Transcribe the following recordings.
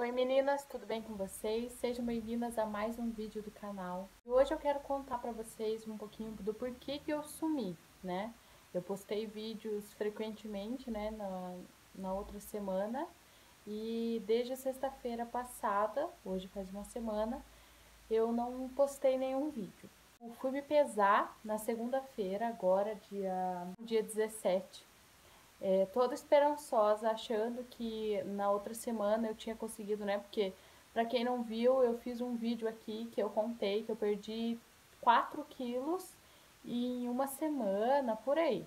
Oi meninas, tudo bem com vocês? Sejam bem-vindas a mais um vídeo do canal. E hoje eu quero contar pra vocês um pouquinho do porquê que eu sumi, né? Eu postei vídeos frequentemente, né, na outra semana, e desde a sexta-feira passada, hoje faz uma semana, eu não postei nenhum vídeo. Eu fui me pesar na segunda-feira, agora dia 17, toda esperançosa, achando que na outra semana eu tinha conseguido, né? Porque, pra quem não viu, eu fiz um vídeo aqui que eu contei que eu perdi 4 quilos em uma semana, por aí.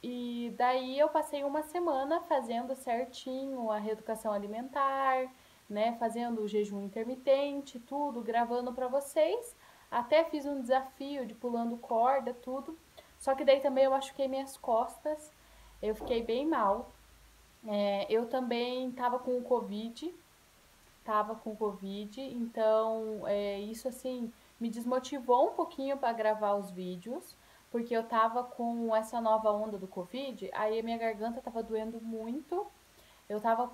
E daí eu passei uma semana fazendo certinho a reeducação alimentar, né? Fazendo o jejum intermitente, tudo, gravando pra vocês. Até fiz um desafio de pulando corda, tudo. Só que daí também eu machuquei minhas costas, eu fiquei bem mal. Eu também tava com Covid, então isso assim me desmotivou um pouquinho para gravar os vídeos, porque eu tava com essa nova onda do Covid, aí a minha garganta tava doendo muito,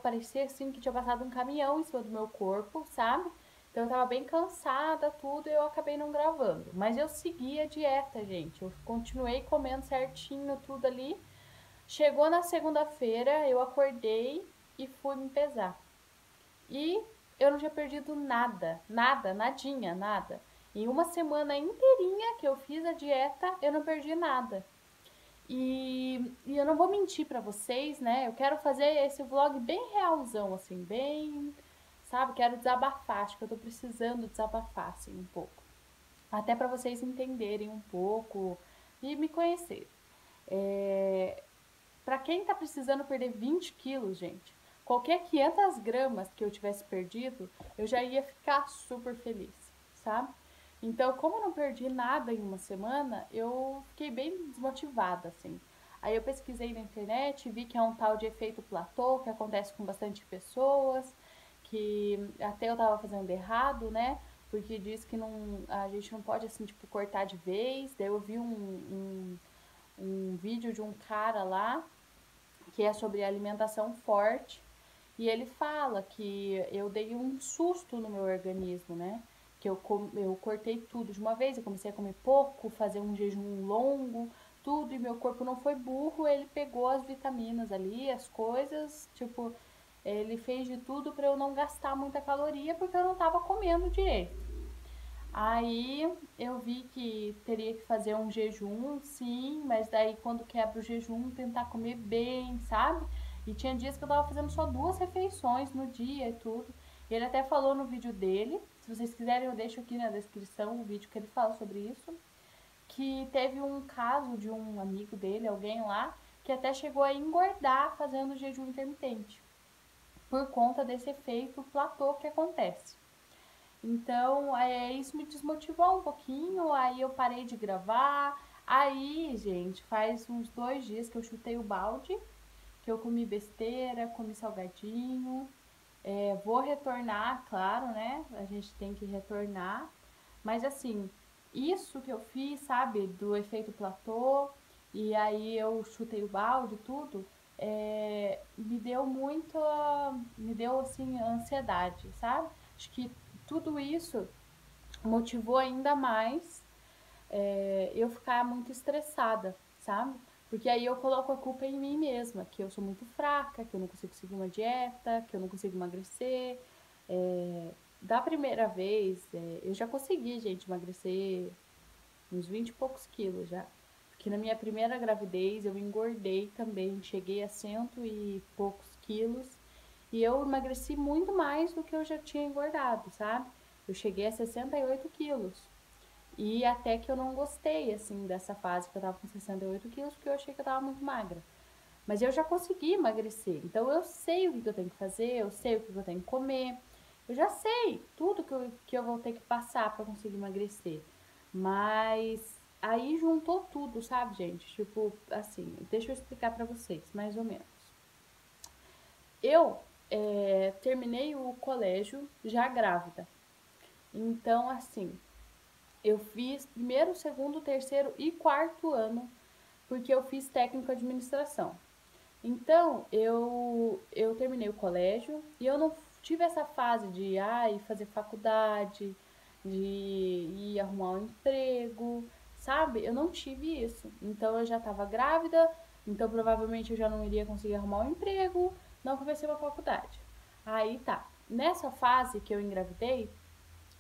parecia assim que tinha passado um caminhão em cima do meu corpo, sabe? Então eu tava bem cansada, tudo, e eu acabei não gravando. Mas eu segui a dieta, gente. Eu continuei comendo certinho, tudo ali. Chegou na segunda-feira, eu acordei e fui me pesar. E eu não tinha perdido nada, nada, nadinha, nada. Em uma semana inteirinha que eu fiz a dieta, eu não perdi nada. E eu não vou mentir pra vocês, né? Eu quero fazer esse vlog bem realzão, assim, bem, sabe? Quero desabafar, acho que eu tô precisando desabafar, assim, um pouco. Até pra vocês entenderem um pouco e me conhecerem. É, Pra quem tá precisando perder 20 quilos, gente, qualquer 500 gramas que eu tivesse perdido, eu já ia ficar super feliz, sabe? Então, como eu não perdi nada em uma semana, eu fiquei bem desmotivada, assim. Aí eu pesquisei na internet, vi que é um tal de efeito platô, que acontece com bastante pessoas, que até eu tava fazendo errado, né? Porque diz que a gente não pode, assim, tipo, cortar de vez. Daí eu vi um vídeo de um cara lá que é sobre alimentação forte, e ele fala que eu dei um susto no meu organismo, né? Que eu cortei tudo de uma vez, eu comecei a comer pouco, fazer um jejum longo, tudo, e meu corpo não foi burro, ele pegou as vitaminas ali, as coisas, tipo, ele fez de tudo para eu não gastar muita caloria porque eu não tava comendo direito. Aí eu vi que teria que fazer um jejum, sim, mas daí quando quebra o jejum, tentar comer bem, sabe? E tinha dias que eu tava fazendo só 2 refeições no dia e tudo. Ele até falou no vídeo dele, se vocês quiserem eu deixo aqui na descrição o vídeo que ele fala sobre isso, que teve um caso de um amigo dele, alguém lá, que até chegou a engordar fazendo jejum intermitente, por conta desse efeito platô que acontece. Então, isso me desmotivou um pouquinho, aí eu parei de gravar. Aí, gente, faz uns 2 dias que eu chutei o balde, que eu comi besteira, comi salgadinho. Vou retornar, claro, né? A gente tem que retornar. Mas assim, isso que eu fiz, sabe, do efeito platô, e aí eu chutei o balde e tudo, me deu assim, ansiedade, sabe? Acho que tudo isso motivou ainda mais eu ficar muito estressada, sabe? Porque aí eu coloco a culpa em mim mesma, que eu sou muito fraca, que eu não consigo seguir uma dieta, que eu não consigo emagrecer. Da primeira vez, eu já consegui, gente, emagrecer uns 20 e poucos quilos já. Porque na minha primeira gravidez eu engordei também, cheguei a cento e poucos quilos. E eu emagreci muito mais do que eu já tinha engordado, sabe? Eu cheguei a 68 quilos. E até que eu não gostei, assim, dessa fase que eu tava com 68 quilos, porque eu achei que eu tava muito magra. Mas eu já consegui emagrecer. Então eu sei o que eu tenho que fazer, eu sei o que eu tenho que comer. Eu já sei tudo que eu vou ter que passar pra conseguir emagrecer. Mas aí juntou tudo, sabe, gente? Tipo, assim, deixa eu explicar pra vocês, mais ou menos. Eu terminei o colégio já grávida. Então, assim, eu fiz primeiro, segundo, terceiro e quarto ano, porque eu fiz técnico de administração. Então, eu terminei o colégio e eu não tive essa fase de ir fazer faculdade, de ir arrumar um emprego, sabe? Eu não tive isso. Então eu já estava grávida, então provavelmente eu já não iria conseguir arrumar um emprego, não comecei uma faculdade. Aí tá. Nessa fase que eu engravidei,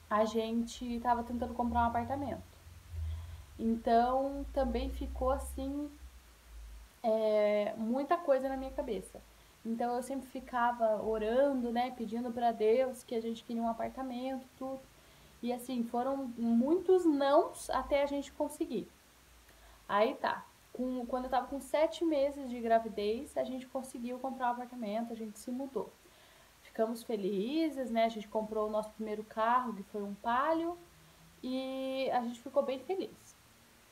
a gente estava tentando comprar um apartamento. Então também ficou assim, muita coisa na minha cabeça. Então eu sempre ficava orando, né, pedindo para Deus que a gente queria um apartamento, tudo. E assim, foram muitos nãos até a gente conseguir. Aí tá. Quando eu tava com 7 meses de gravidez, a gente conseguiu comprar um apartamento, a gente se mudou. Ficamos felizes, né? A gente comprou o nosso primeiro carro, que foi um Palio, e a gente ficou bem feliz.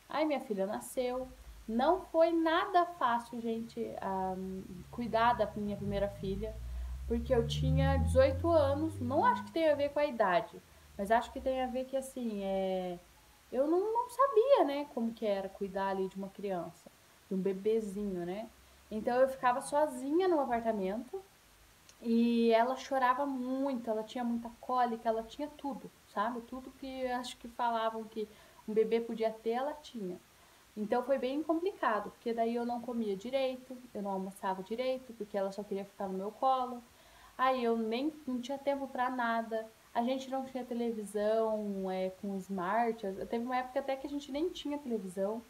Aí minha filha nasceu. Não foi nada fácil, gente, cuidar da minha primeira filha, porque eu tinha 18 anos. Não acho que tem a ver com a idade, mas acho que tem a ver que, assim, eu não sabia, né, como que era cuidar ali de uma criança, de um bebezinho, né? Então eu ficava sozinha no apartamento e ela chorava muito, ela tinha muita cólica, ela tinha tudo, sabe? Tudo que acho que falavam que um bebê podia ter, ela tinha. Então foi bem complicado, porque daí eu não comia direito, eu não almoçava direito, porque ela só queria ficar no meu colo. Aí eu nem não tinha tempo para nada. A gente não tinha televisão, com smart. Teve uma época até que a gente nem tinha televisão.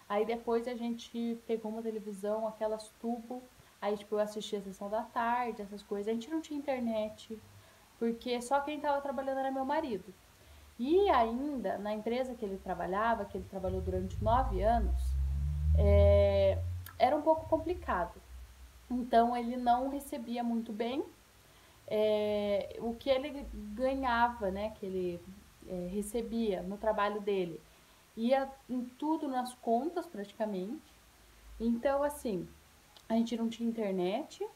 Aí depois a gente pegou uma televisão, aquelas tubo. Aí, tipo, eu assistia a sessão da tarde, essas coisas. A gente não tinha internet, porque só quem tava trabalhando era meu marido. E ainda, na empresa que ele trabalhava, que ele trabalhou durante 9 anos, é, era um pouco complicado. Então, ele não recebia muito bem o que ele ganhava, né, que ele recebia no trabalho dele. Ia em tudo nas contas, praticamente. Então, assim, a gente não tinha internet,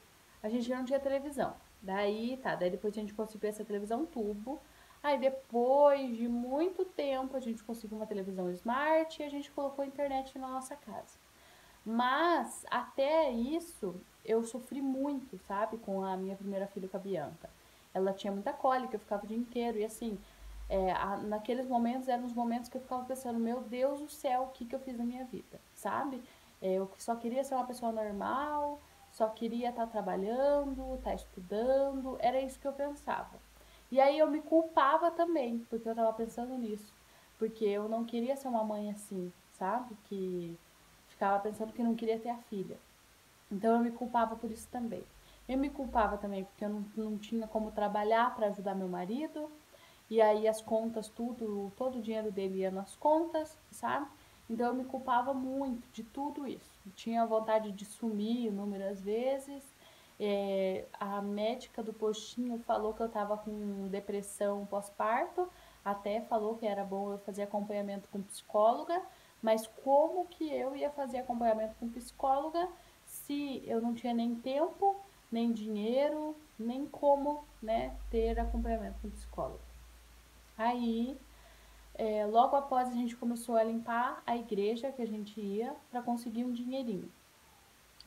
a gente não tinha televisão. Daí depois a gente conseguiu essa televisão tubo. Aí depois de muito tempo a gente conseguiu uma televisão smart e a gente colocou a internet na nossa casa. Mas até isso eu sofri muito, sabe, com a minha primeira filha, com a Bianca. Ela tinha muita cólica, eu ficava o dia inteiro e assim, naqueles momentos eram os momentos que eu ficava pensando, meu Deus do céu, o que que eu fiz na minha vida, sabe? Eu só queria ser uma pessoa normal, só queria estar trabalhando, estar estudando, era isso que eu pensava. E aí eu me culpava também, porque eu tava pensando nisso, porque eu não queria ser uma mãe assim, sabe? Que ficava pensando que não queria ter a filha. Então eu me culpava por isso também. Eu me culpava também porque eu não tinha como trabalhar para ajudar meu marido. E aí as contas, tudo, todo o dinheiro dele ia nas contas, sabe? Então eu me culpava muito de tudo isso. Eu tinha vontade de sumir inúmeras vezes. A médica do postinho falou que eu estava com depressão pós-parto, até falou que era bom eu fazer acompanhamento com psicóloga, mas como que eu ia fazer acompanhamento com psicóloga se eu não tinha nem tempo, nem dinheiro, nem como, né, ter acompanhamento com psicóloga? Aí, logo após a gente começou a limpar a igreja que a gente ia para conseguir um dinheirinho,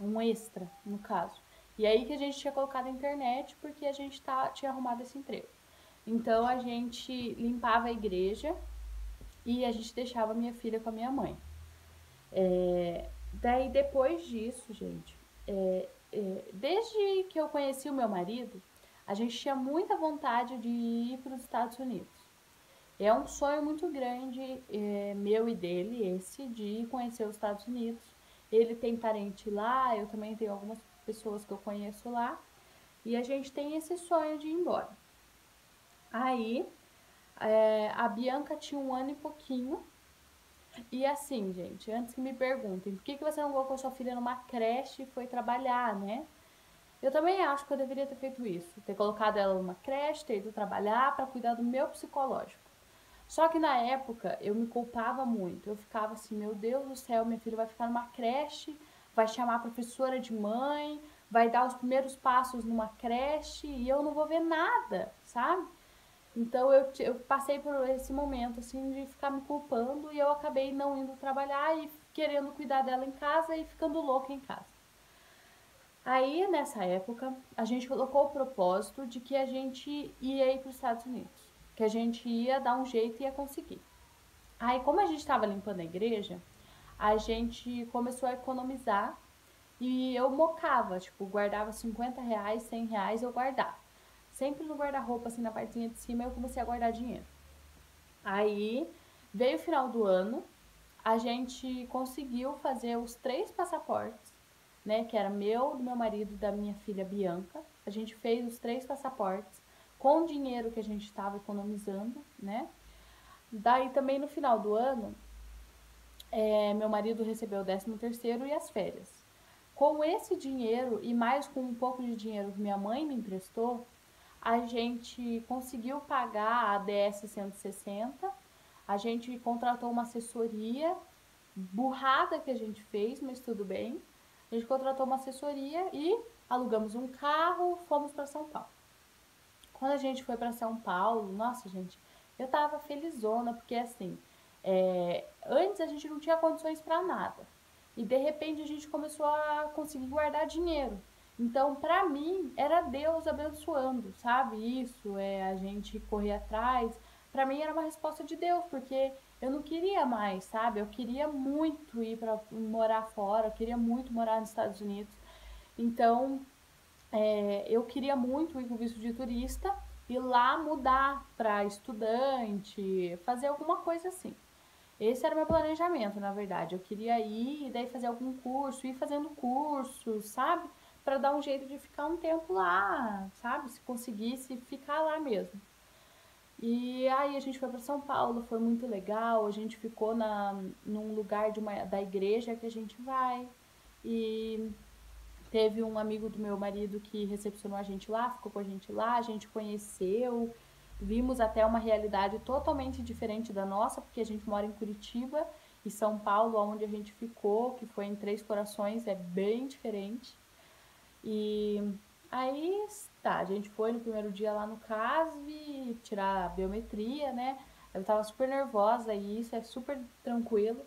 um extra, no caso. E aí que a gente tinha colocado a internet porque a gente tinha arrumado esse emprego. Então a gente limpava a igreja e a gente deixava minha filha com a minha mãe. Daí depois disso, gente, desde que eu conheci o meu marido, a gente tinha muita vontade de ir para os Estados Unidos. É um sonho muito grande, meu e dele, esse, de conhecer os Estados Unidos. Ele tem parente lá, eu também tenho algumas pessoas que eu conheço lá. E a gente tem esse sonho de ir embora. Aí, a Bianca tinha 1 ano e pouquinho. E assim, gente, antes que me perguntem, por que você não colocou sua filha numa creche e foi trabalhar, né? Eu também acho que eu deveria ter feito isso. Ter colocado ela numa creche, ter ido trabalhar para cuidar do meu psicológico. Só que na época eu me culpava muito. Eu ficava assim, meu Deus do céu, minha filha vai ficar numa creche, vai chamar a professora de mãe, vai dar os primeiros passos numa creche e eu não vou ver nada, sabe? Então eu passei por esse momento assim de ficar me culpando e eu acabei não indo trabalhar e querendo cuidar dela em casa e ficando louca em casa. Aí, nessa época, a gente colocou o propósito de que a gente ia ir para os Estados Unidos, que a gente ia dar um jeito e ia conseguir. Aí, como a gente estava limpando a igreja, a gente começou a economizar e eu mocava, tipo, guardava R$ 50, R$ 100, eu guardava. Sempre no guarda-roupa, assim, na partezinha de cima, eu comecei a guardar dinheiro. Aí, veio o final do ano, a gente conseguiu fazer os 3 passaportes, né? Que era meu, do meu marido e da minha filha Bianca. A gente fez os 3 passaportes com o dinheiro que a gente estava economizando, né? Daí também no final do ano, meu marido recebeu o 13º e as férias. Com esse dinheiro e mais com um pouco de dinheiro que minha mãe me emprestou, a gente conseguiu pagar a DS 160. A gente contratou uma assessoria, burrada que a gente fez, mas tudo bem. A gente contratou uma assessoria e alugamos um carro, fomos para São Paulo. Quando a gente foi para São Paulo, nossa, gente, eu tava felizona, porque assim, antes a gente não tinha condições para nada. E de repente a gente começou a conseguir guardar dinheiro. Então, para mim, era Deus abençoando, sabe? Isso, a gente correr atrás. Para mim era uma resposta de Deus, porque eu não queria mais, sabe? Eu queria muito ir para morar fora, eu queria muito morar nos Estados Unidos. Então, eu queria muito ir com visto de turista e lá mudar para estudante, fazer alguma coisa assim. Esse era o meu planejamento, na verdade. Eu queria ir e daí fazer algum curso, ir fazendo curso, sabe? Para dar um jeito de ficar um tempo lá, sabe? Se conseguisse ficar lá mesmo. E aí a gente foi para São Paulo, foi muito legal. A gente ficou num lugar da igreja que a gente vai. E teve um amigo do meu marido que recepcionou a gente lá, ficou com a gente conheceu, vimos até uma realidade totalmente diferente da nossa, porque a gente mora em Curitiba e São Paulo, onde a gente ficou, que foi em Três Corações, é bem diferente. E aí, tá, a gente foi no primeiro dia lá no CASV tirar a biometria, né? Eu tava super nervosa e isso é super tranquilo.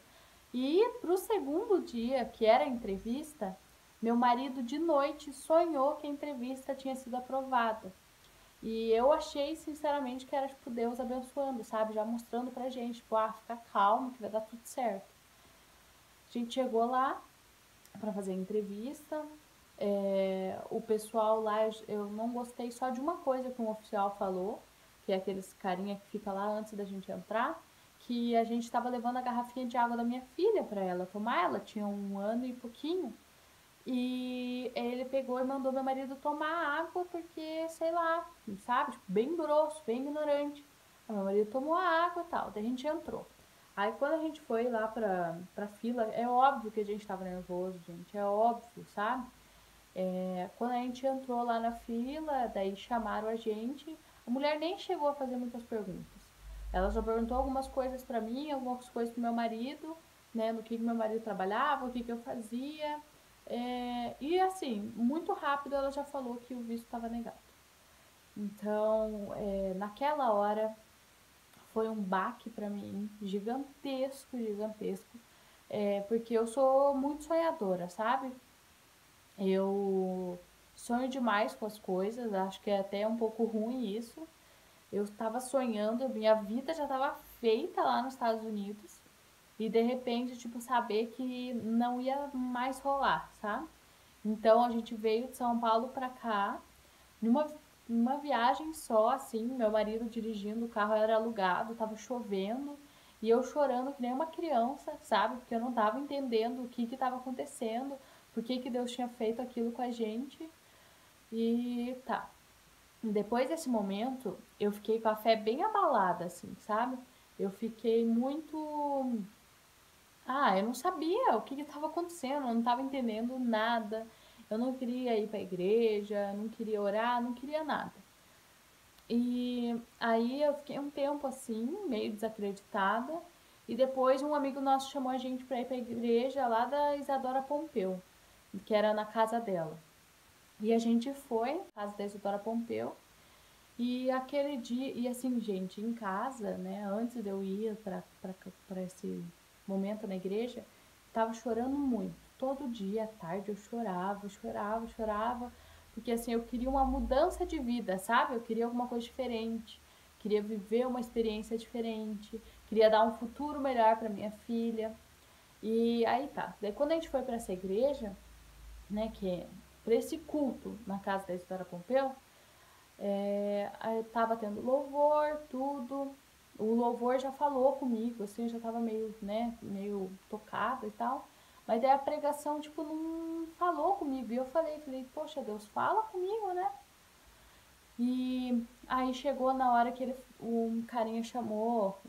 E pro segundo dia, que era a entrevista, meu marido de noite sonhou que a entrevista tinha sido aprovada. E eu achei, sinceramente, que era tipo Deus abençoando, sabe? Já mostrando pra gente, tipo, fica calmo que vai dar tudo certo. A gente chegou lá pra fazer a entrevista. O pessoal lá, eu não gostei só de uma coisa que um oficial falou, que é aqueles carinha que fica lá antes da gente entrar, que a gente estava levando a garrafinha de água da minha filha para ela tomar, ela tinha 1 ano e pouquinho, e ele pegou e mandou meu marido tomar água porque, sei lá, sabe, tipo, bem grosso, bem ignorante. Aí meu marido tomou a água e tal, daí a gente entrou. Aí quando a gente foi lá pra fila, é óbvio que a gente tava nervoso, gente, é óbvio, sabe? Quando a gente entrou lá na fila, daí chamaram a gente, a mulher nem chegou a fazer muitas perguntas. Ela só perguntou algumas coisas pra mim, algumas coisas pro meu marido, né, no que meu marido trabalhava, o que eu fazia. E assim, muito rápido ela já falou que o visto estava negado. Então, naquela hora foi um baque pra mim, gigantesco, gigantesco, porque eu sou muito sonhadora, sabe? Eu sonho demais com as coisas, acho que é até um pouco ruim isso. Eu estava sonhando, minha vida já estava feita lá nos Estados Unidos e de repente, tipo, saber que não ia mais rolar, sabe? Então a gente veio de São Paulo pra cá, numa uma viagem só, assim, meu marido dirigindo, o carro era alugado, tava chovendo e eu chorando que nem uma criança, sabe? Porque eu não tava entendendo o que que tava acontecendo, por que que Deus tinha feito aquilo com a gente. E tá. Depois desse momento, eu fiquei com a fé bem abalada, assim, sabe? Eu fiquei muito. Eu não sabia o que estava acontecendo, eu não estava entendendo nada. Eu não queria ir para a igreja, não queria orar, não queria nada. E aí eu fiquei um tempo assim, meio desacreditada. E depois um amigo nosso chamou a gente para ir para a igreja lá da Isadora Pompeu, que era na casa dela. E a gente foi, na casa da Isadora Pompeu. E aquele dia, e assim, gente, em casa, né, antes de eu ir para esse momento na igreja, tava chorando muito. todo dia à tarde eu chorava, chorava, chorava, porque assim, eu queria uma mudança de vida, sabe? Eu queria alguma coisa diferente, queria viver uma experiência diferente, queria dar um futuro melhor para minha filha. E aí tá. Daí quando a gente foi para essa igreja, né, que é para esse culto na casa da Isidora Pompeu, aí tava tendo louvor, tudo. O louvor já falou comigo, assim, eu já tava meio, né, meio tocada e tal. Mas daí a pregação, tipo, não falou comigo. E eu falei, poxa, Deus, fala comigo, né? E aí chegou na hora que um carinha chamou,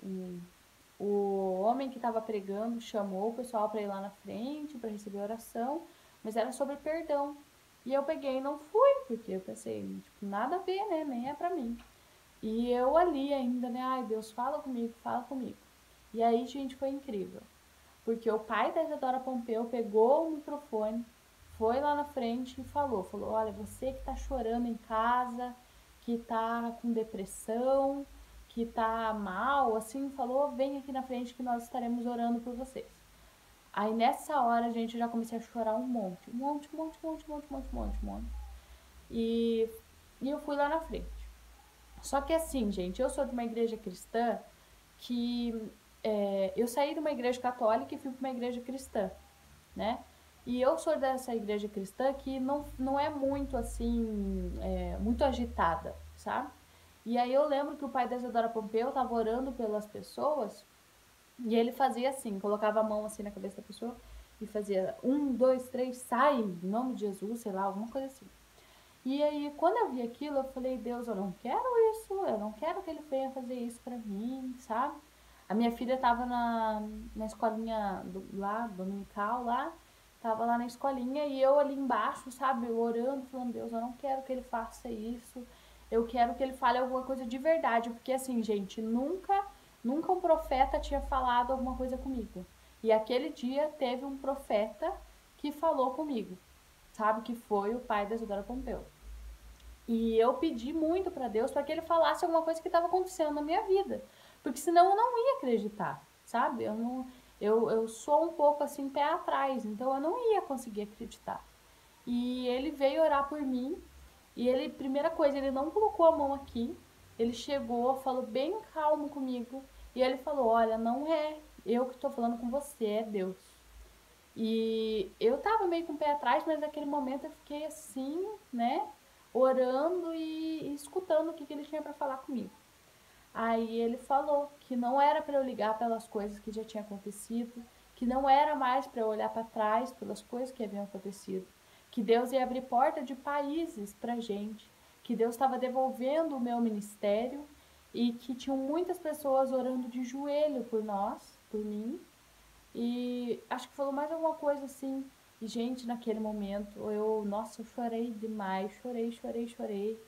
o homem que estava pregando chamou o pessoal para ir lá na frente para receber a oração, mas era sobre perdão. E eu peguei e não fui, porque eu pensei, tipo, nada a ver, né? Nem é pra mim. E eu ali ainda, né? Ai, Deus, fala comigo, fala comigo. E aí, gente, foi incrível. Porque o pai da Isadora Pompeu pegou o microfone, foi lá na frente e falou, olha, você que tá chorando em casa, que tá com depressão, que tá mal, assim, falou, vem aqui na frente que nós estaremos orando por vocês. Aí nessa hora a gente já comecei a chorar um monte, um monte, um monte, um monte, um monte, um monte, um monte, um monte. E, e eu fui lá na frente. Só que assim, gente, eu sou de uma igreja cristã que eu saí de uma igreja católica e fui para uma igreja cristã, né? E eu sou dessa igreja cristã que não é muito assim, muito agitada, sabe? E aí eu lembro que o pai da Isadora Pompeu estava orando pelas pessoas e ele fazia assim, colocava a mão assim na cabeça da pessoa e fazia 1, 2, 3, sai, em nome de Jesus, sei lá, alguma coisa assim. E aí, quando eu vi aquilo, eu falei, Deus, eu não quero isso, eu não quero que ele venha fazer isso pra mim, sabe? A minha filha tava na escolinha lá, dominical lá, tava lá na escolinha e eu ali embaixo, sabe, orando, falando, Deus, eu não quero que ele faça isso, eu quero que ele fale alguma coisa de verdade, porque assim, gente, nunca um profeta tinha falado alguma coisa comigo. E aquele dia teve um profeta que falou comigo, sabe, que foi o pai da Isadora Pompeu. E eu pedi muito para Deus para que ele falasse alguma coisa que estava acontecendo na minha vida, porque senão eu não ia acreditar, sabe? Eu não, eu sou um pouco assim pé atrás, então eu não ia conseguir acreditar. E ele veio orar por mim, e ele, primeira coisa, ele não colocou a mão aqui, ele chegou, falou bem calmo comigo, e ele falou: Olha, não é eu que estou falando com você, é Deus. E eu tava meio com o pé atrás, mas naquele momento eu fiquei assim, né? Orando e escutando o que ele tinha para falar comigo. Aí ele falou que não era para eu ligar pelas coisas que já tinham acontecido, que não era mais para eu olhar para trás pelas coisas que haviam acontecido, que Deus ia abrir porta de países para gente, que Deus estava devolvendo o meu ministério e que tinham muitas pessoas orando de joelho por nós, por mim, e acho que falou mais alguma coisa assim. E, gente, naquele momento, nossa, eu chorei demais. Chorei, chorei, chorei.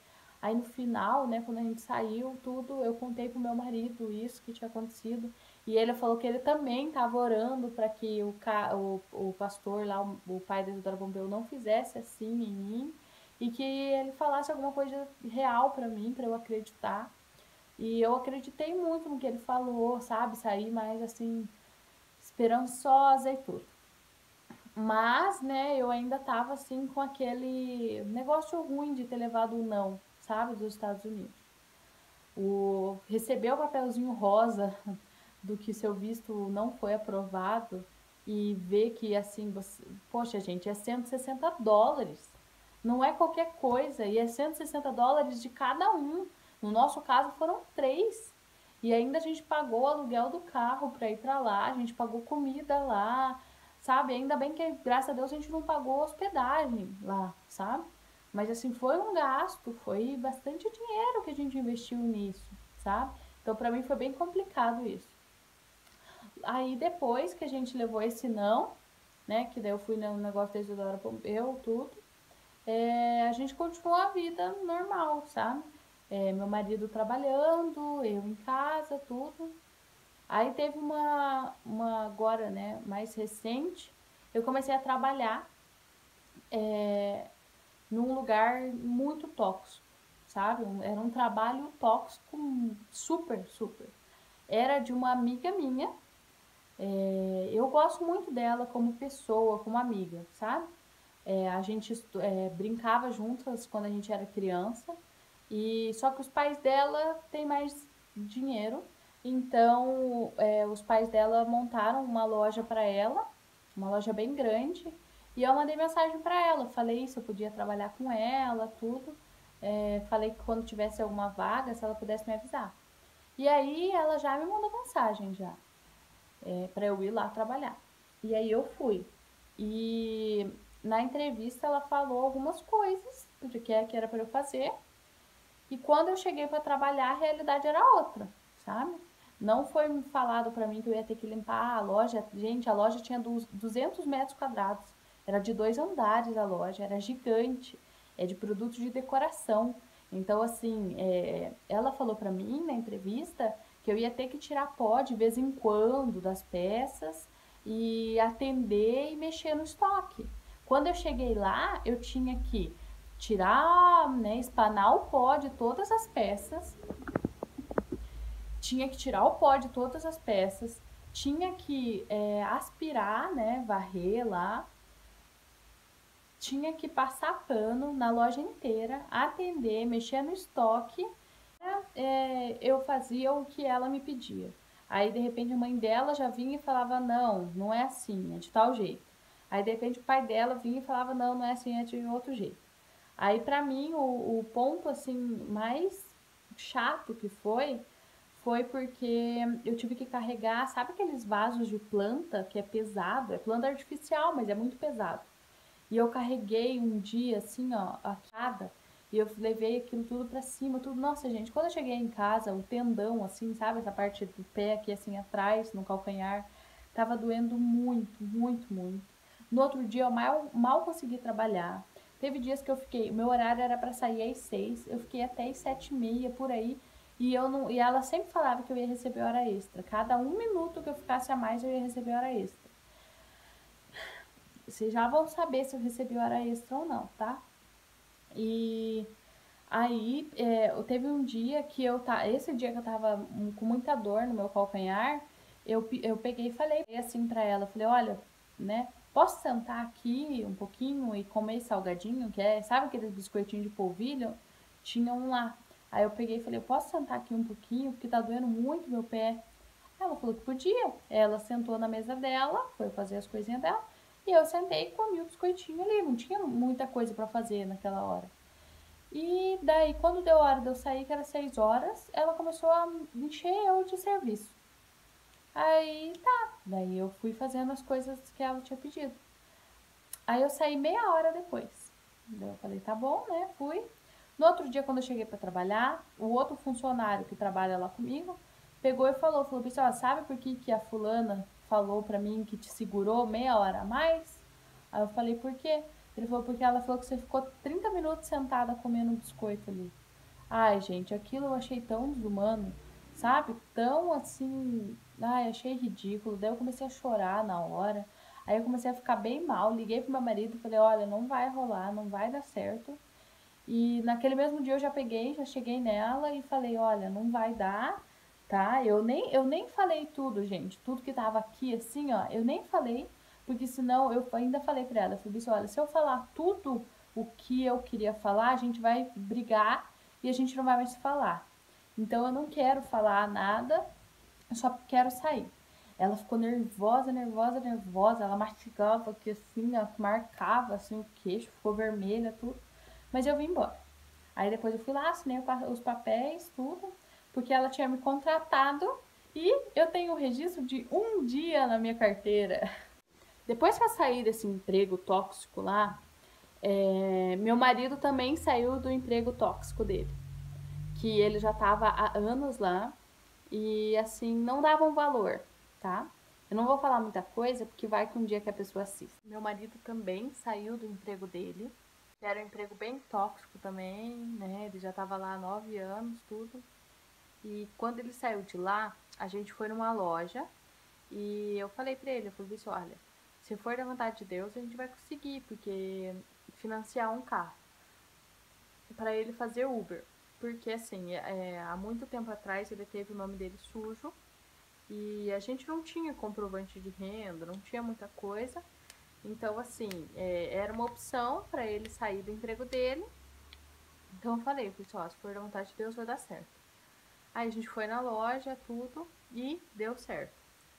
Aí no final, né, quando a gente saiu, tudo, eu contei pro meu marido isso que tinha acontecido. E ele falou que ele também estava orando para que o pastor lá, o pai da Isadora Bombeu, não fizesse assim em mim. E que ele falasse alguma coisa real para mim, para eu acreditar. E eu acreditei muito no que ele falou, sabe? Saí mais assim esperançosa e tudo. Mas, né, eu ainda tava assim com aquele negócio ruim de ter levado o não, sabe, dos Estados Unidos. Receber o papelzinho rosa do que seu visto não foi aprovado e ver que assim, poxa, gente, é US$ 160. Não é qualquer coisa, e é US$ 160 de cada um. No nosso caso foram três. E ainda a gente pagou o aluguel do carro para ir para lá, a gente pagou comida lá, sabe? Ainda bem que, graças a Deus, a gente não pagou hospedagem lá, sabe? Mas assim, foi um gasto, foi bastante dinheiro que a gente investiu nisso, sabe? Então, para mim foi bem complicado isso. Aí depois que a gente levou esse não, né? Que daí eu fui no negócio da Isadora Pompeu, tudo. A gente continuou a vida normal, sabe? Meu marido trabalhando, eu em casa, tudo. Aí teve uma agora, né, mais recente, eu comecei a trabalhar num lugar muito tóxico, sabe? Era um trabalho tóxico super, super. Era de uma amiga minha, Eu gosto muito dela como pessoa, como amiga, sabe? A gente brincava juntas quando a gente era criança, e só que os pais dela têm mais dinheiro, então os pais dela montaram uma loja para ela, uma loja bem grande, e eu mandei mensagem para ela, falei se eu podia trabalhar com ela, tudo, falei que quando tivesse alguma vaga, se ela pudesse me avisar. E aí ela já me mandou mensagem já, para eu ir lá trabalhar. E aí eu fui. E na entrevista ela falou algumas coisas que era para eu fazer. E quando eu cheguei para trabalhar, a realidade era outra, sabe? Não foi me falado para mim que eu ia ter que limpar a loja. Gente, a loja tinha 200 metros quadrados. Era de 2 andares a loja, era gigante. É de produtos de decoração. Então, assim, ela falou para mim na entrevista que eu ia ter que tirar pó de vez em quando das peças e atender e mexer no estoque. Quando eu cheguei lá, eu tinha que tirar, né, espanar o pó de todas as peças, tinha que tirar o pó de todas as peças, tinha que aspirar, né, varrer lá, tinha que passar pano na loja inteira, atender, mexer no estoque. Eu fazia o que ela me pedia. Aí, de repente, a mãe dela já vinha e falava: não, não é assim, é de tal jeito. Aí, de repente, o pai dela vinha e falava: não, não é assim, é de outro jeito. Aí, pra mim, o ponto, assim, mais chato que foi porque eu tive que carregar, sabe aqueles vasos de planta que é pesado? É planta artificial, mas é muito pesado. E eu carreguei um dia, assim, ó, a cada, e eu levei aquilo tudo pra cima, tudo. Nossa, gente, quando eu cheguei em casa, o tendão, assim, sabe? Essa parte do pé aqui, assim, atrás, no calcanhar, tava doendo muito, muito, muito. No outro dia, eu mal consegui trabalhar. Teve dias que eu fiquei, meu horário era para sair às 6, eu fiquei até às 7h30, por aí, e eu não, e ela sempre falava que eu ia receber hora extra. Cada 1 minuto que eu ficasse a mais, eu ia receber hora extra. Vocês já vão saber se eu recebi hora extra ou não, tá? E aí, teve um dia que esse dia que eu tava com muita dor no meu calcanhar, eu peguei e falei assim pra ela, falei, olha, né, posso sentar aqui um pouquinho e comer salgadinho, sabe aqueles biscoitinhos de polvilho? Tinha um lá. Aí eu peguei e falei, eu posso sentar aqui um pouquinho, porque tá doendo muito meu pé. Ela falou que podia. Ela sentou na mesa dela, foi fazer as coisinhas dela, e eu sentei e comi o biscoitinho ali. Não tinha muita coisa pra fazer naquela hora. E daí, quando deu a hora de eu sair, que era 6 horas, ela começou a encher eu de serviço. Aí tá, daí eu fui fazendo as coisas que ela tinha pedido. Aí eu saí meia hora depois. Daí eu falei, tá bom, né? Fui. No outro dia, quando eu cheguei para trabalhar, o outro funcionário que trabalha lá comigo pegou e falou, pessoal, sabe por que a fulana falou pra mim que te segurou meia hora a mais? Aí eu falei, por quê? Ele falou, porque ela falou que você ficou 30 minutos sentada comendo um biscoito ali. Ai, gente, aquilo eu achei tão desumano, sabe? Tão assim. Ai, achei ridículo. Daí eu comecei a chorar na hora. Aí eu comecei a ficar bem mal. Liguei pro meu marido e falei: olha, não vai rolar, não vai dar certo. E naquele mesmo dia eu já peguei, já cheguei nela e falei: olha, não vai dar, tá? Eu nem falei tudo, gente. Tudo que tava aqui, assim, ó, eu nem falei, porque senão eu ainda falei pra ela: eu falei assim, olha, se eu falar tudo o que eu queria falar, a gente vai brigar e a gente não vai mais se falar. Então eu não quero falar nada, eu só quero sair. Ela ficou nervosa, nervosa, nervosa. Ela mastigava aqui assim, ó, marcava assim o queixo, ficou vermelha, tudo. Mas eu vim embora. Aí depois eu fui lá, assinei os papéis, tudo, porque ela tinha me contratado e eu tenho o registro de um dia na minha carteira. Depois que eu saí desse emprego tóxico lá, meu marido também saiu do emprego tóxico dele, que ele já estava há anos lá e assim não davam valor, tá? Eu não vou falar muita coisa porque vai que um dia que a pessoa assista. Meu marido também saiu do emprego dele, que era um emprego bem tóxico também, né? Ele já estava lá há 9 anos, tudo. E quando ele saiu de lá, a gente foi numa loja e eu falei pra ele, eu falei assim, olha, se for da vontade de Deus, a gente vai conseguir, porque financiar um carro para ele fazer Uber. Porque assim, há muito tempo atrás ele teve o nome dele sujo e a gente não tinha comprovante de renda, não tinha muita coisa. Então, assim, era uma opção para ele sair do emprego dele. Então eu falei, pessoal, se for da vontade de Deus, vai dar certo. Aí a gente foi na loja, tudo, e deu certo.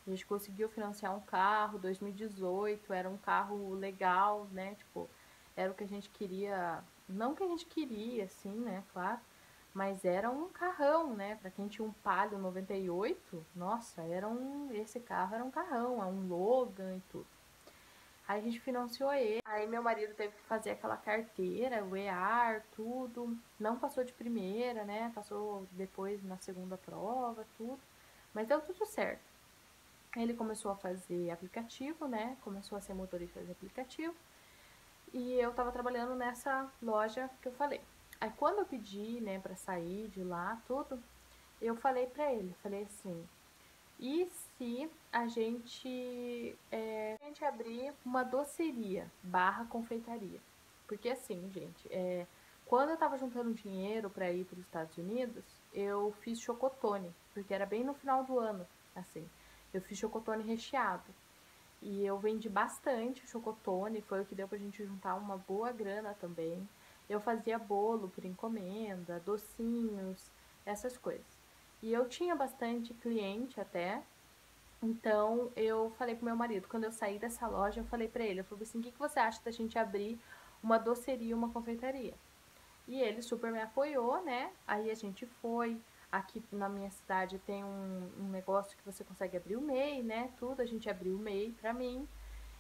A gente conseguiu financiar um carro, 2018, era um carro legal, né? Tipo, era o que a gente queria, não que a gente queria, assim, né? Claro, mas era um carrão, né? Pra quem tinha um Palio 98, nossa, esse carro era um carrão, é um Logan e tudo. Aí a gente financiou ele. Aí meu marido teve que fazer aquela carteira, o EAR, tudo. Não passou de primeira, né? Passou depois na segunda prova, tudo. Mas deu tudo certo. Ele começou a fazer aplicativo, né? Começou a ser motorista de aplicativo. E eu tava trabalhando nessa loja que eu falei. Aí quando eu pedi, né, pra sair de lá, tudo, eu falei pra ele, falei assim, e se a gente abrir uma doceria barra confeitaria? Porque assim, gente, quando eu tava juntando dinheiro para ir para os Estados Unidos, eu fiz chocotone, porque era bem no final do ano, assim. Eu fiz chocotone recheado. E eu vendi bastante chocotone, foi o que deu pra gente juntar uma boa grana também. Eu fazia bolo por encomenda, docinhos, essas coisas. E eu tinha bastante cliente até, então eu falei pro meu marido, quando eu saí dessa loja, eu falei pra ele, eu falei assim, o que você acha da gente abrir uma doceria e uma confeitaria? E ele super me apoiou, né? Aí a gente foi. Aqui na minha cidade tem um negócio que você consegue abrir o MEI, né? Tudo, a gente abriu o MEI pra mim.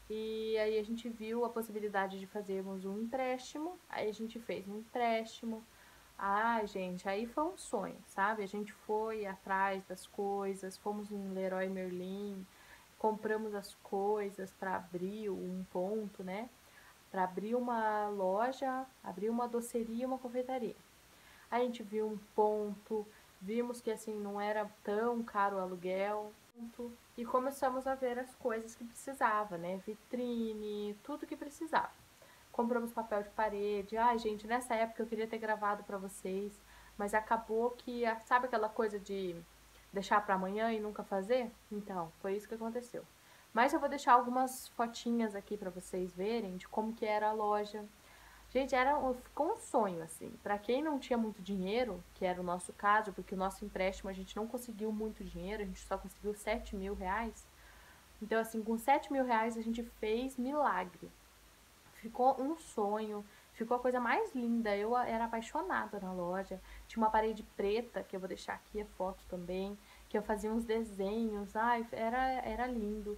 E aí a gente viu a possibilidade de fazermos um empréstimo. Aí a gente fez um empréstimo. Ah, gente, aí foi um sonho, sabe? A gente foi atrás das coisas, fomos em Leroy Merlin, compramos as coisas para abrir um ponto, né? Para abrir uma loja, abrir uma doceria e uma confeitaria. A gente viu um ponto, vimos que assim não era tão caro o aluguel, e começamos a ver as coisas que precisava, né? Vitrine, tudo que precisava. Compramos papel de parede. Ai, gente, nessa época eu queria ter gravado para vocês, mas acabou que, sabe aquela coisa de deixar para amanhã e nunca fazer? Então, foi isso que aconteceu. Mas eu vou deixar algumas fotinhas aqui para vocês verem de como que era a loja. Gente, ficou um sonho, assim. Para quem não tinha muito dinheiro, que era o nosso caso, porque o nosso empréstimo a gente não conseguiu muito dinheiro, a gente só conseguiu 7.000 reais. Então, assim, com 7.000 reais a gente fez milagre. Ficou um sonho, ficou a coisa mais linda. Eu era apaixonada na loja. Tinha uma parede preta, que eu vou deixar aqui a foto também, que eu fazia uns desenhos. Ai, era lindo.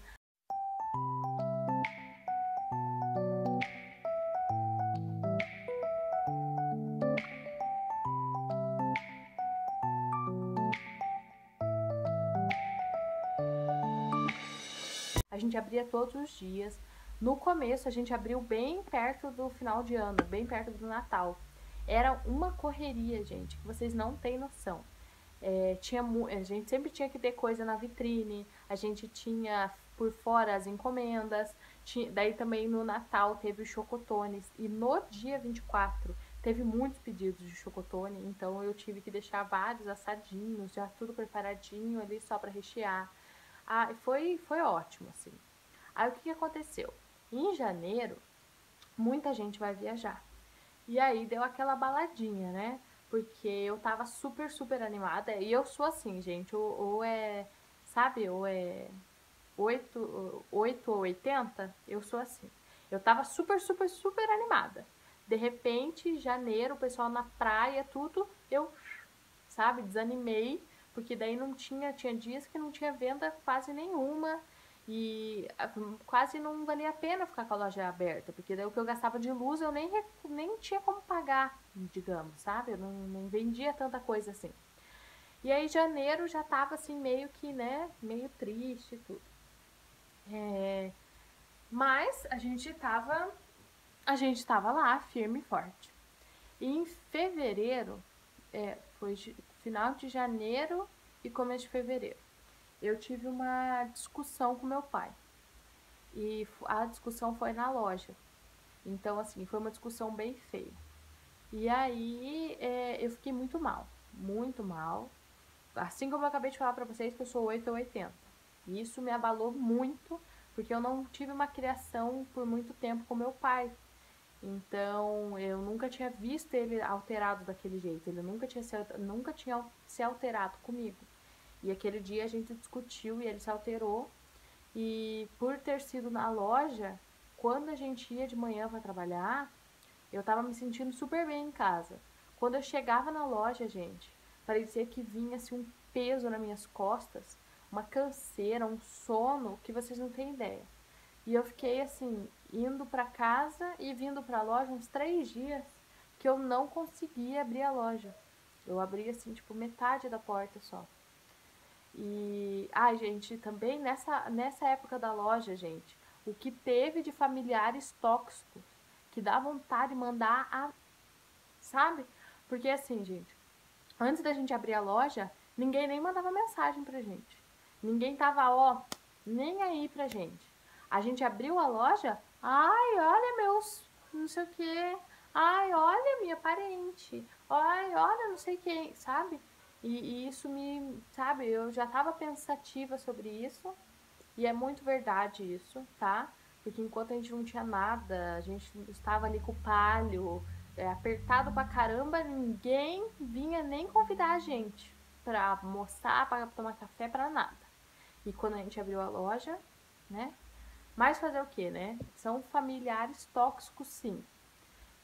A gente abria todos os dias. No começo, a gente abriu bem perto do final de ano, bem perto do Natal. Era uma correria, gente, que vocês não têm noção. A gente sempre tinha que ter coisa na vitrine, a gente tinha por fora as encomendas, daí também no Natal teve os chocotones, e no dia 24 teve muitos pedidos de chocotone, então eu tive que deixar vários assadinhos, já tudo preparadinho ali só para rechear. Ah, foi ótimo, assim. Aí o que aconteceu? Em janeiro, muita gente vai viajar. E aí deu aquela baladinha, né? Porque eu tava super, super animada. E eu sou assim, gente. Ou é, sabe? Ou é 8 ou 80. Eu sou assim. Eu tava super, super, super animada. De repente, janeiro, o pessoal na praia, tudo, eu, sabe, desanimei, porque daí tinha dias que não tinha venda quase nenhuma e quase não valia a pena ficar com a loja aberta, porque daí o que eu gastava de luz eu nem tinha como pagar, digamos, sabe? Eu não vendia tanta coisa assim. E aí janeiro já tava assim meio que, né, meio triste e tudo. É, mas a gente tava lá firme e forte. E em fevereiro, foi final de janeiro e começo de fevereiro, eu tive uma discussão com meu pai. E a discussão foi na loja. Então, assim, foi uma discussão bem feia. E aí eu fiquei muito mal, muito mal. assim como eu acabei de falar pra vocês que eu sou 8 ou 80. E isso me abalou muito, porque eu não tive uma criação por muito tempo com meu pai. Então, eu nunca tinha visto ele alterado daquele jeito. Ele nunca tinha se alterado comigo. E aquele dia a gente discutiu e ele se alterou. E por ter sido na loja, quando a gente ia de manhã para trabalhar, eu tava me sentindo super bem em casa. Quando eu chegava na loja, gente, parecia que vinha assim um peso nas minhas costas, uma canseira, um sono que vocês não têm ideia. E eu fiquei assim, indo para casa e vindo para a loja uns 3 dias que eu não conseguia abrir a loja. Eu abri assim, tipo, metade da porta só. E, ai, gente, também nessa época da loja, gente, o que teve de familiares tóxicos que dá vontade de mandar a, sabe? Porque assim, gente, antes da gente abrir a loja, ninguém nem mandava mensagem pra gente. Ninguém tava, ó, nem aí pra gente. A gente abriu a loja, ai, olha meus, não sei o quê. Ai, olha minha parente. Ai, olha não sei quem, sabe? E isso me, sabe, eu já tava pensativa sobre isso. E é muito verdade isso, tá? Porque enquanto a gente não tinha nada, a gente estava ali com o palho, apertado pra caramba, ninguém vinha nem convidar a gente pra almoçar, pra tomar café, pra nada. E quando a gente abriu a loja, né? Mas fazer o quê, né? São familiares tóxicos, sim.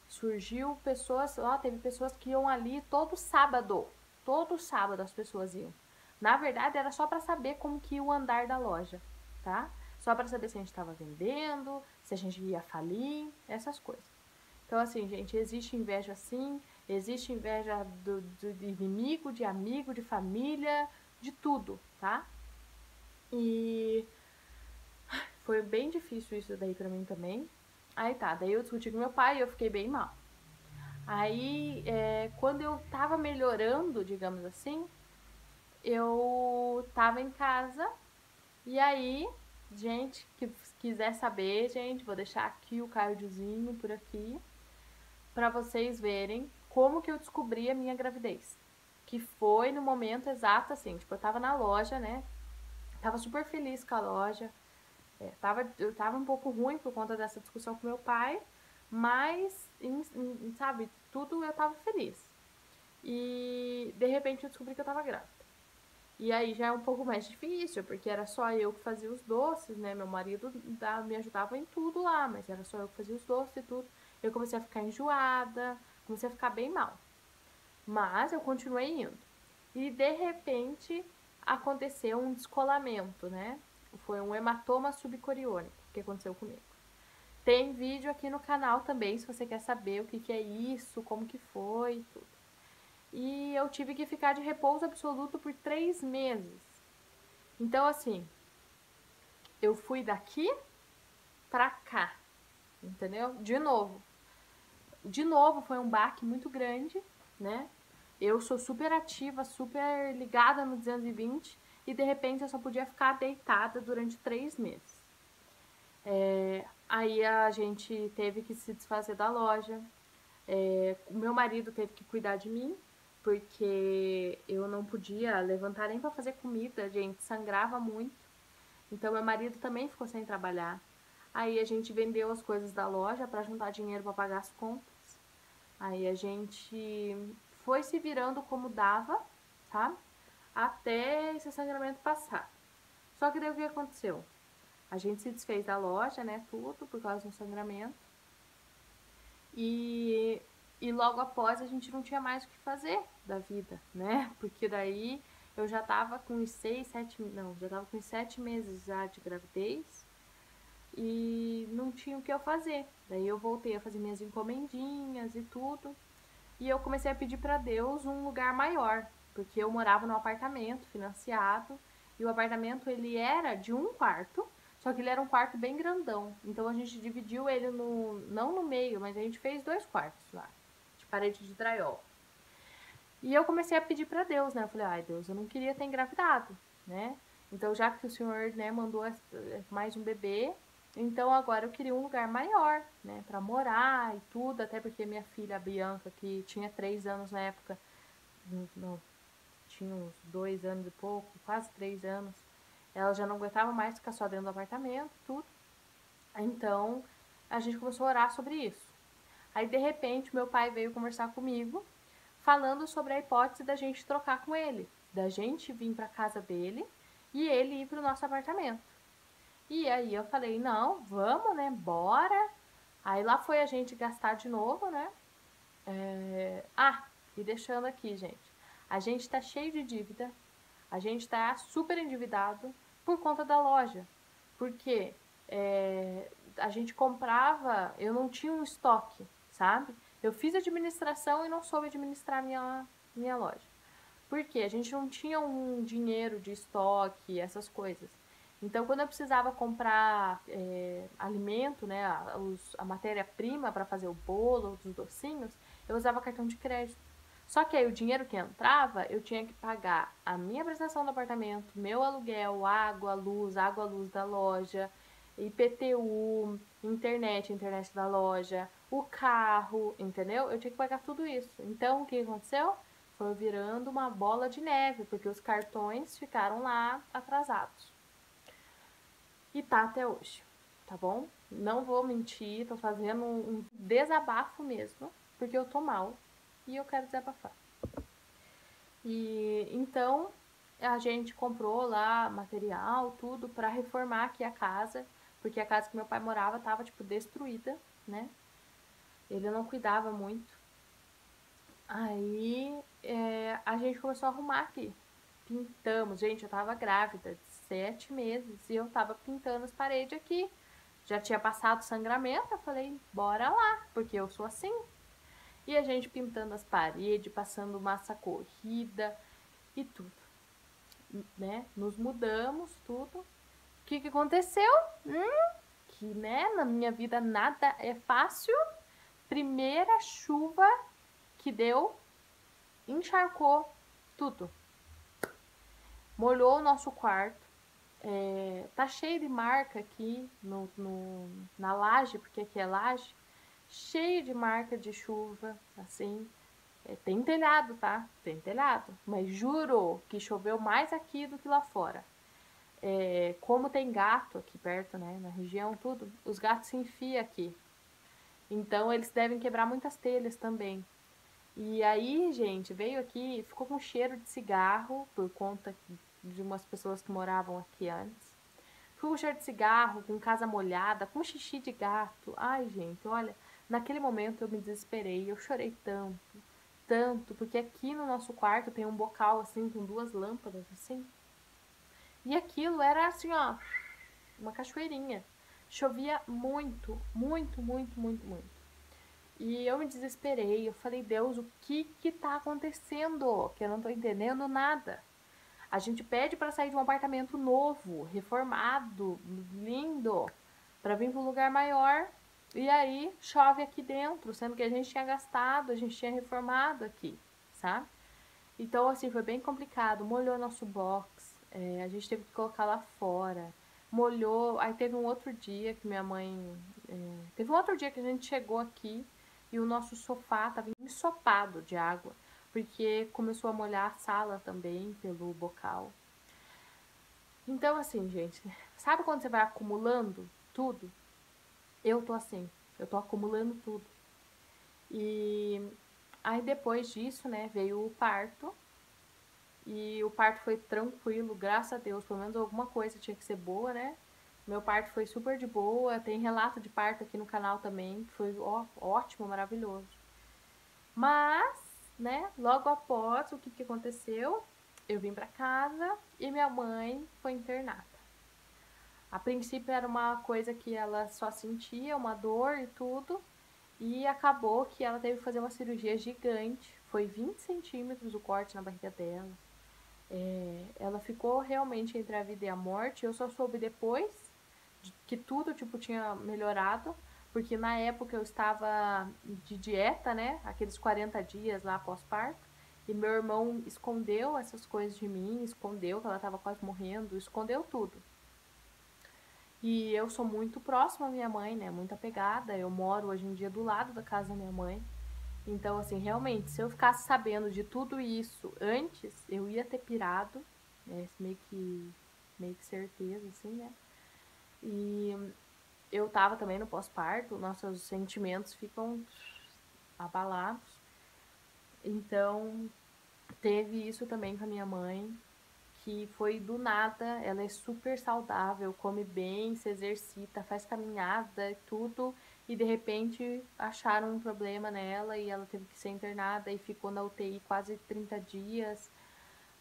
Surgiu pessoas, ó, teve pessoas que iam ali todo sábado. Todo sábado as pessoas iam. Na verdade, era só para saber como que ia o andar da loja, tá? Só para saber se a gente estava vendendo, se a gente ia falir, essas coisas. Então, assim, gente, existe inveja sim, existe inveja de inimigo, de amigo, de família, de tudo, tá? E foi bem difícil isso daí pra mim também. Aí tá, daí eu discuti com meu pai e eu fiquei bem mal. Aí, quando eu tava melhorando, digamos assim, eu tava em casa e aí, gente, que quiser saber, gente, vou deixar aqui o cardiozinho por aqui pra vocês verem como que eu descobri a minha gravidez. Que foi no momento exato assim, tipo, eu tava na loja, né? Tava super feliz com a loja. Eu tava um pouco ruim por conta dessa discussão com meu pai, mas, sabe, tudo eu tava feliz. E de repente eu descobri que eu tava grávida. E aí já é um pouco mais difícil, porque era só eu que fazia os doces, né? Meu marido me ajudava em tudo lá, mas era só eu que fazia os doces e tudo. Eu comecei a ficar enjoada, comecei a ficar bem mal. Mas eu continuei indo. E de repente aconteceu um descolamento, né? Foi um hematoma subcoriônico que aconteceu comigo. Tem vídeo aqui no canal também, se você quer saber o que, que é isso, como que foi e tudo. E eu tive que ficar de repouso absoluto por 3 meses. Então, assim, eu fui daqui pra cá, entendeu? De novo. De novo, foi um baque muito grande, né? Eu sou super ativa, super ligada no 220 e de repente eu só podia ficar deitada durante 3 meses. Aí a gente teve que se desfazer da loja. O meu marido teve que cuidar de mim, porque eu não podia levantar nem para fazer comida, gente, sangrava muito. Então meu marido também ficou sem trabalhar. Aí a gente vendeu as coisas da loja para juntar dinheiro para pagar as contas. Aí a gente foi se virando como dava, tá? Até esse sangramento passar. Só que daí o que aconteceu? A gente se desfez da loja, né? Tudo por causa do sangramento. E, e logo após a gente não tinha mais o que fazer da vida, né? Porque daí eu já tava com uns 6, 7, não, já tava com uns 7 meses já de gravidez e não tinha o que eu fazer. Daí eu voltei a fazer minhas encomendinhas e tudo. E eu comecei a pedir para Deus um lugar maior, porque eu morava num apartamento financiado e o apartamento ele era de um quarto, só que ele era um quarto bem grandão. Então a gente dividiu ele no não no meio, mas a gente fez 2 quartos lá, de parede de drywall. E eu comecei a pedir para Deus, né? Eu falei: "Ai, Deus, eu não queria ter engravidado, né? Então já que o Senhor, né, mandou mais um bebê, então agora eu queria um lugar maior, né, para morar e tudo, até porque minha filha, a Bianca, que tinha 3 anos na época, não, tinha uns 2 anos e pouco, quase 3 anos, ela já não aguentava mais ficar só dentro do apartamento, tudo. Então, a gente começou a orar sobre isso. Aí, de repente, meu pai veio conversar comigo, falando sobre a hipótese da gente trocar com ele, da gente vir para casa dele e ele ir para o nosso apartamento. E aí eu falei, não, vamos, né, bora. Aí lá foi a gente gastar de novo, né? E deixando aqui, gente, a gente tá cheio de dívida, a gente tá super endividado por conta da loja, porque a gente comprava, eu não tinha um estoque, sabe? Eu fiz administração e não soube administrar minha loja. Porque a gente não tinha um dinheiro de estoque, essas coisas. Então, quando eu precisava comprar alimento, né, a matéria-prima para fazer o bolo, os docinhos, eu usava cartão de crédito. Só que aí o dinheiro que entrava, eu tinha que pagar a minha prestação do apartamento, meu aluguel, água, luz da loja, IPTU, internet da loja, o carro, entendeu? Eu tinha que pagar tudo isso. Então, o que aconteceu? Foi virando uma bola de neve, porque os cartões ficaram lá atrasados. E tá até hoje, tá bom? Não vou mentir, tô fazendo um desabafo mesmo, porque eu tô mal e eu quero desabafar. E então a gente comprou lá material, tudo para reformar aqui a casa, porque a casa que meu pai morava tava tipo destruída, né? Ele não cuidava muito. Aí a gente começou a arrumar aqui. Pintamos. Gente, eu tava grávida de 7 meses e eu tava pintando as paredes aqui. Já tinha passado sangramento, eu falei, bora lá, porque eu sou assim. E a gente pintando as paredes, passando massa corrida e tudo, né? Nos mudamos, tudo. O que aconteceu? Que, né, na minha vida nada é fácil. Primeira chuva que deu, encharcou tudo. Molhou o nosso quarto. Tá cheio de marca aqui na laje, porque aqui é laje. Cheio de marca de chuva, assim. Tem telhado, tá? Tem telhado. Mas juro que choveu mais aqui do que lá fora. Como tem gato aqui perto, né? Na região, tudo. Os gatos se enfiam aqui. Então, eles devem quebrar muitas telhas também. E aí, gente, veio aqui, ficou com cheiro de cigarro, por conta de umas pessoas que moravam aqui antes. Ficou com cheiro de cigarro, com casa molhada, com xixi de gato. Ai, gente, olha, naquele momento eu me desesperei, eu chorei tanto, tanto, porque aqui no nosso quarto tem um bocal assim, com 2 lâmpadas, assim. E aquilo era assim, ó, uma cachoeirinha. Chovia muito, muito, muito, muito, muito. E eu me desesperei, eu falei, Deus, o que que tá acontecendo? Que eu não tô entendendo nada. A gente pede para sair de um apartamento novo, reformado, lindo, para vir para um lugar maior. E aí chove aqui dentro, sendo que a gente tinha gastado, a gente tinha reformado aqui, sabe? Então, assim, foi bem complicado. Molhou nosso box, a gente teve que colocar lá fora. Molhou, aí teve um outro dia que minha mãe. Teve um outro dia que a gente chegou aqui e o nosso sofá tava ensopado de água, porque começou a molhar a sala também pelo bocal. Então, assim, gente, sabe quando você vai acumulando tudo? Eu tô assim, eu tô acumulando tudo. E aí depois disso, né, veio o parto. E o parto foi tranquilo, graças a Deus. Pelo menos alguma coisa tinha que ser boa, né? Meu parto foi super de boa. Tem relato de parto aqui no canal também, que foi ótimo, maravilhoso. Mas, né, logo após o que aconteceu, eu vim pra casa e minha mãe foi internada. A princípio era uma coisa que ela só sentia, uma dor e tudo. E acabou que ela teve que fazer uma cirurgia gigante. Foi 20 centímetros o corte na barriga dela. Ela ficou realmente entre a vida e a morte. Eu só soube depois que tudo, tipo, tinha melhorado. Porque na época eu estava de dieta, né? Aqueles 40 dias lá pós-parto. E meu irmão escondeu essas coisas de mim, escondeu que ela estava quase morrendo, escondeu tudo. E eu sou muito próxima à minha mãe, né? Muito apegada. Eu moro hoje em dia do lado da casa da minha mãe. Então, assim, realmente, se eu ficasse sabendo de tudo isso antes, eu ia ter pirado, né? Meio que certeza, assim, né? E eu tava também no pós-parto, nossos sentimentos ficam abalados. Então, teve isso também com a minha mãe, que foi do nada, ela é super saudável, come bem, se exercita, faz caminhada e tudo, e de repente acharam um problema nela e ela teve que ser internada e ficou na UTI quase 30 dias.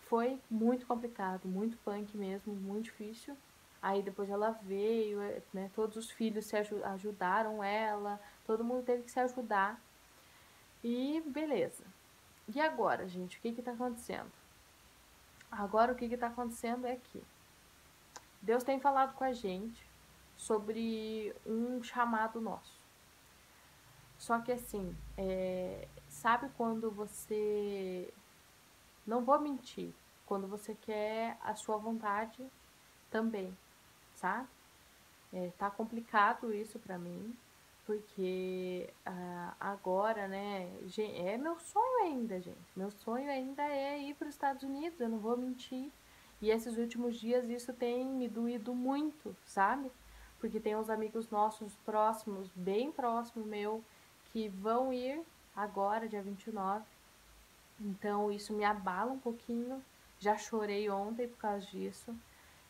Foi muito complicado, muito punk mesmo, muito difícil. Aí depois ela veio, né, todos os filhos ajudaram ela, todo mundo teve que se ajudar. E beleza. E agora, gente, o que que tá acontecendo? Agora o que que tá acontecendo é que Deus tem falado com a gente sobre um chamado nosso. Só que assim, sabe quando você. Não vou mentir, quando você quer a sua vontade também, sabe? Tá complicado isso pra mim, porque agora, né, é meu sonho ainda, gente. Meu sonho ainda é ir para os Estados Unidos, eu não vou mentir. E esses últimos dias isso tem me doído muito, sabe? Porque tem uns amigos nossos próximos, bem próximo meu, que vão ir agora, dia 29. Então isso me abala um pouquinho. Já chorei ontem por causa disso.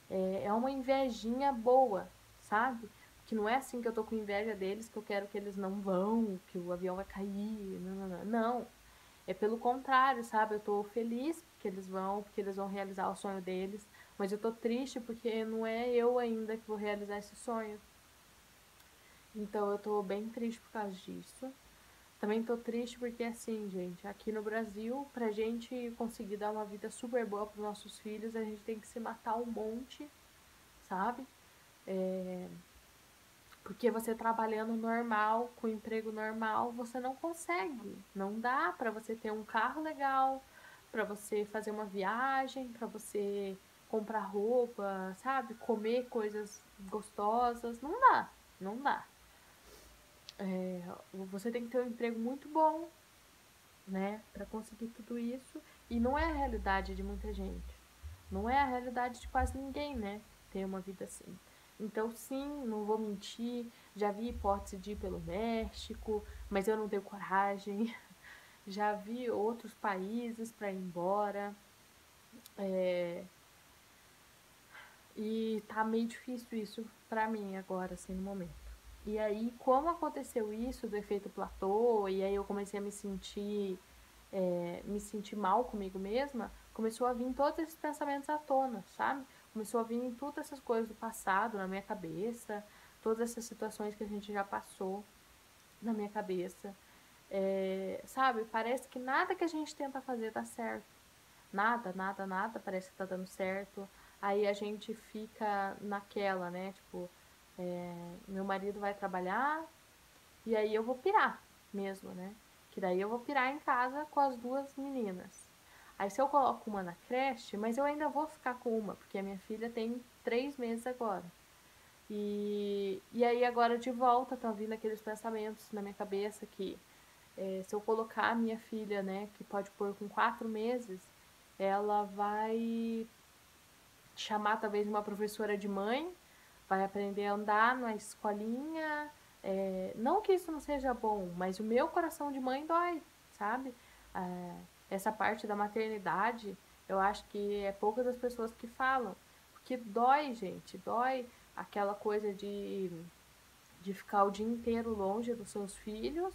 É uma invejinha boa, sabe? Que não é assim que eu tô com inveja deles, que eu quero que eles não vão, que o avião vai cair. Não, não, não. Não. É pelo contrário, sabe? Eu tô feliz porque eles vão realizar o sonho deles. Mas eu tô triste porque não é eu ainda que vou realizar esse sonho. Então eu tô bem triste por causa disso. Também tô triste porque, assim, gente, aqui no Brasil, pra gente conseguir dar uma vida super boa pros nossos filhos, a gente tem que se matar um monte, sabe? É, porque você trabalhando normal, com emprego normal, você não consegue. Não dá para você ter um carro legal, para você fazer uma viagem, para você comprar roupa, sabe? Comer coisas gostosas. Não dá, não dá. Você tem que ter um emprego muito bom, né, para conseguir tudo isso. E não é a realidade de muita gente. Não é a realidade de quase ninguém, né? Ter uma vida assim. Então, sim, não vou mentir. Já vi hipótese de ir pelo México, mas eu não tenho coragem. Já vi outros países para ir embora. É, e tá meio difícil isso para mim agora, assim, no momento. E aí, como aconteceu isso do efeito platô, e aí eu comecei a me sentir mal comigo mesma, começou a vir todos esses pensamentos à tona, sabe? Começou a vir todas essas coisas do passado na minha cabeça, todas essas situações que a gente já passou na minha cabeça. Sabe? Parece que nada que a gente tenta fazer dá certo. Nada, nada, nada parece que tá dando certo. Aí a gente fica naquela, né? Tipo, meu marido vai trabalhar e aí eu vou pirar mesmo, né? Que daí eu vou pirar em casa com as duas meninas. Aí se eu coloco uma na creche, mas eu ainda vou ficar com uma, porque a minha filha tem 3 meses agora. E aí agora de volta estão vindo aqueles pensamentos na minha cabeça que se eu colocar a minha filha, né, que pode pôr com 4 meses, ela vai chamar talvez uma professora de mãe, vai aprender a andar na escolinha. Não que isso não seja bom, mas o meu coração de mãe dói, sabe? Essa parte da maternidade, eu acho que é poucas as pessoas que falam. Porque dói, gente, dói aquela coisa de ficar o dia inteiro longe dos seus filhos,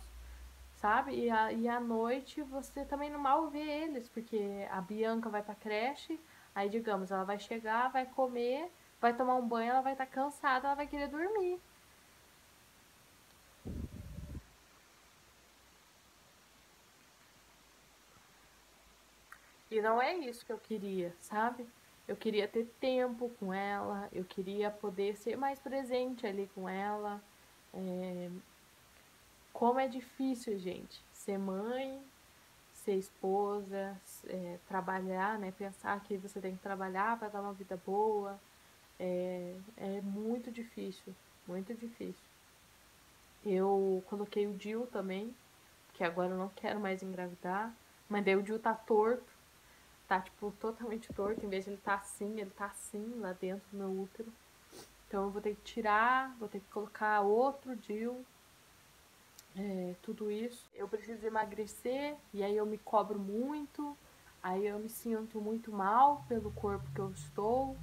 sabe? E à noite você também não mal vê eles, porque a Bianca vai pra creche, aí digamos, ela vai chegar, vai comer, vai tomar um banho, ela vai estar cansada, ela vai querer dormir. E não é isso que eu queria, sabe? Eu queria ter tempo com ela, eu queria poder ser mais presente ali com ela. É, como é difícil, gente, ser mãe, ser esposa, trabalhar, né? Pensar que você tem que trabalhar para dar uma vida boa. É muito difícil, muito difícil. Eu coloquei o DIU também, porque agora eu não quero mais engravidar. Mas daí o DIU tá torto, tá, tipo, totalmente torto. Em vez de ele tá assim, lá dentro do meu útero. Então eu vou ter que tirar, vou ter que colocar outro DIU, tudo isso. Eu preciso emagrecer, e aí eu me cobro muito, aí eu me sinto muito mal pelo corpo que eu estou,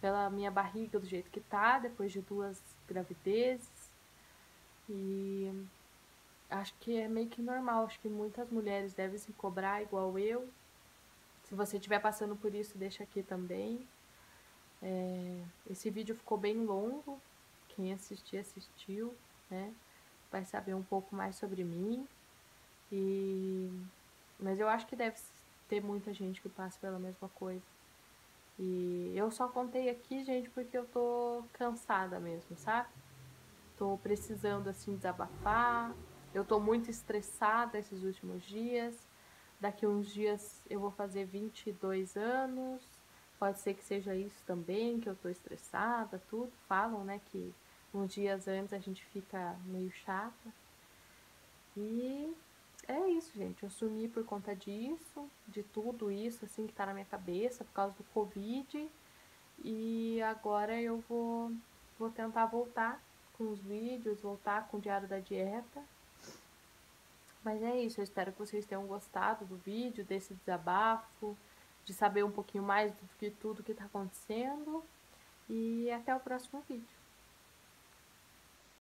pela minha barriga do jeito que tá, depois de 2 gravidezes. E acho que é meio que normal, acho que muitas mulheres devem se cobrar igual eu. Se você estiver passando por isso, deixa aqui também. Esse vídeo ficou bem longo, quem assistir, assistiu, né? Vai saber um pouco mais sobre mim. E... Mas eu acho que deve ter muita gente que passa pela mesma coisa. E eu só contei aqui, gente, porque eu tô cansada mesmo, sabe? Tô precisando, assim, desabafar. Eu tô muito estressada esses últimos dias. Daqui uns dias eu vou fazer 22 anos. Pode ser que seja isso também, que eu tô estressada, tudo. Falam, né, que uns dias antes a gente fica meio chata. E é isso, gente. Eu sumi por conta disso, de tudo isso, assim, que tá na minha cabeça, por causa do Covid. E agora eu vou tentar voltar com os vídeos, voltar com o diário da dieta. Mas é isso, eu espero que vocês tenham gostado do vídeo, desse desabafo, de saber um pouquinho mais do que tudo que tá acontecendo. E até o próximo vídeo.